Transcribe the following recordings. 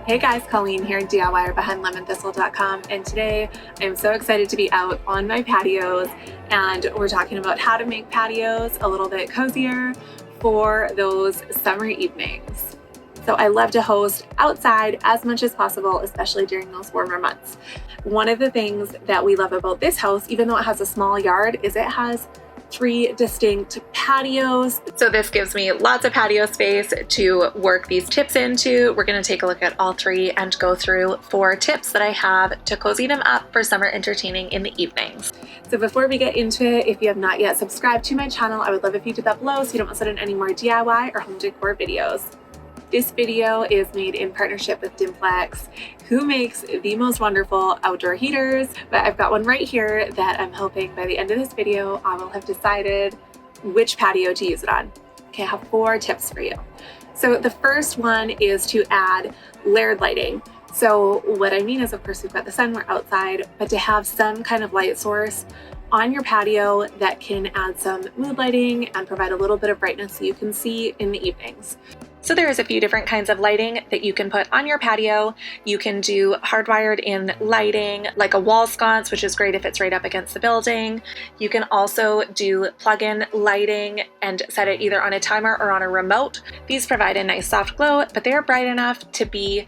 Hey guys, Colleen here, DIYer behind LemonThistle.com, and today I'm so excited to be out on my patios, and we're talking about how to make patios a little bit cozier for those summer evenings. So I love to host outside as much as possible, especially during those warmer months. One of the things that we love about this house, even though it has a small yard, is it has 3 distinct patios. So this gives me lots of patio space to work these tips into. We're going to take a look at all 3 and go through 4 tips that I have to cozy them up for summer entertaining in the evenings. So before we get into it, if you have not yet subscribed to my channel, I would love if you did that below so you don't miss out on any more DIY or home decor videos. This video is made in partnership with Dimplex, who makes the most wonderful outdoor heaters. But I've got one right here that I'm hoping by the end of this video, I will have decided which patio to use it on. Okay, I have 4 tips for you. So the first one is to add layered lighting. So what I mean is, of course, we've got the sun, we're outside, but to have some kind of light source on your patio that can add some mood lighting and provide a little bit of brightness so you can see in the evenings. So there's a few different kinds of lighting that you can put on your patio. You can do hardwired in lighting, like a wall sconce, which is great if it's right up against the building. You can also do plug-in lighting and set it either on a timer or on a remote. These provide a nice soft glow, but they're bright enough to be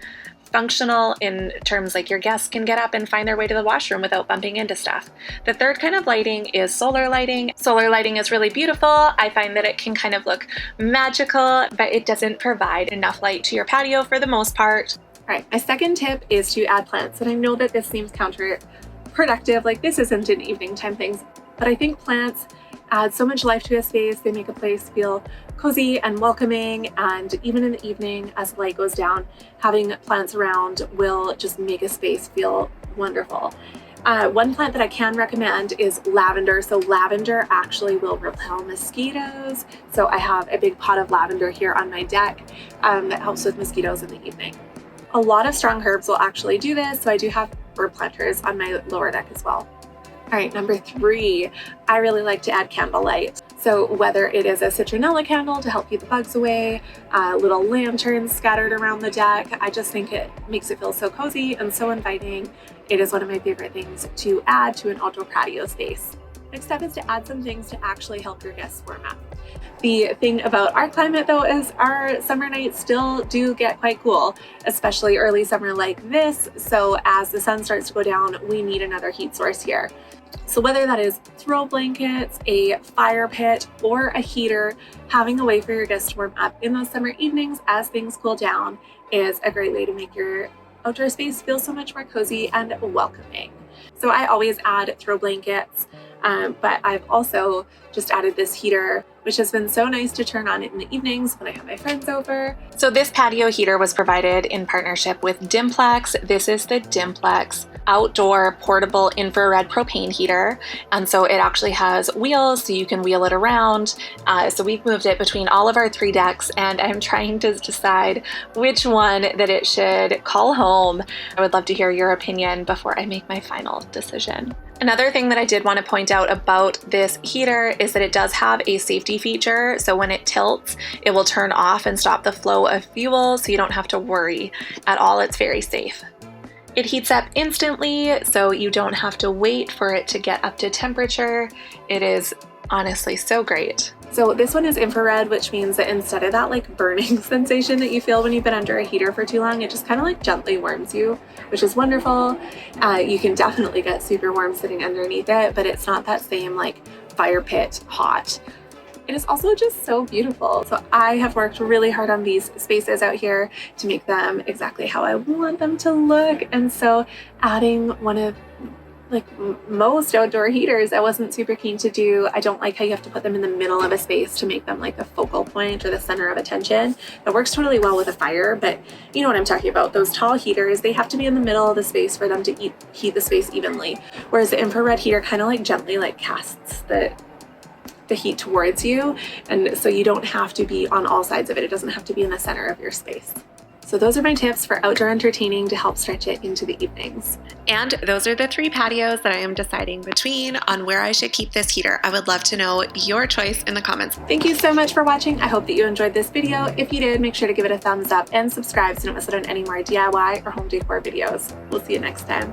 functional in terms like your guests can get up and find their way to the washroom without bumping into stuff. The third kind of lighting is solar lighting. Solar lighting is really beautiful. I find that it can kind of look magical, but it doesn't provide enough light to your patio for the most part. All right, my second tip is to add plants. And I know that this seems counterproductive, like this isn't an evening time thing, but I think plants add so much life to a space. They make a place feel cozy and welcoming, and even in the evening as the light goes down, having plants around will just make a space feel wonderful. One plant that I can recommend is lavender. So lavender actually will repel mosquitoes. So I have a big pot of lavender here on my deck that helps with mosquitoes in the evening. A lot of strong herbs will actually do this, so I do have herb planters on my lower deck as well. All right, number 3, I really like to add candlelight. So whether it is a citronella candle to help keep the bugs away, little lanterns scattered around the deck, I just think it makes it feel so cozy and so inviting. It is one of my favorite things to add to an outdoor patio space. Next step is to add some things to actually help your guests warm up. The thing about our climate though is our summer nights still do get quite cool, especially early summer like this. So as the sun starts to go down, we need another heat source here. So whether that is throw blankets, a fire pit, or a heater, having a way for your guests to warm up in those summer evenings as things cool down is a great way to make your outdoor space feel so much more cozy and welcoming. So I always add throw blankets, but I've also just added this heater, which has been so nice to turn on in the evenings when I have my friends over. So this patio heater was provided in partnership with Dimplex. This is the Dimplex outdoor portable infrared propane heater, and so it actually has wheels so you can wheel it around. So we've moved it between all of our 3 decks, and I'm trying to decide which one that it should call home. I would love to hear your opinion before I make my final decision. Another thing that I did want to point out about this heater is that it does have a safety feature. So when it tilts, it will turn off and stop the flow of fuel, so you don't have to worry at all. It's very safe. It heats up instantly, so you don't have to wait for it to get up to temperature. It is honestly so great. So this one is infrared, which means that instead of that like burning sensation that you feel when you've been under a heater for too long, it just kind of like gently warms you, which is wonderful. You can definitely get super warm sitting underneath it, but it's not that same like fire pit hot. It is also just so beautiful. So I have worked really hard on these spaces out here to make them exactly how I want them to look. And so adding one of like most outdoor heaters I wasn't super keen to do. I don't like how you have to put them in the middle of a space to make them like the focal point or the center of attention. It works totally well with a fire, but you know what I'm talking about. Those tall heaters, they have to be in the middle of the space for them to heat the space evenly. Whereas the infrared heater kind of like gently like casts the heat towards you, and so you don't have to be on all sides of it. It doesn't have to be in the center of your space. So those are my tips for outdoor entertaining to help stretch it into the evenings. And those are the 3 patios that I am deciding between on where I should keep this heater. I would love to know your choice in the comments. Thank you so much for watching. I hope that you enjoyed this video. If you did, make sure to give it a thumbs up and subscribe so you don't miss out on any more DIY or home decor videos. We'll see you next time.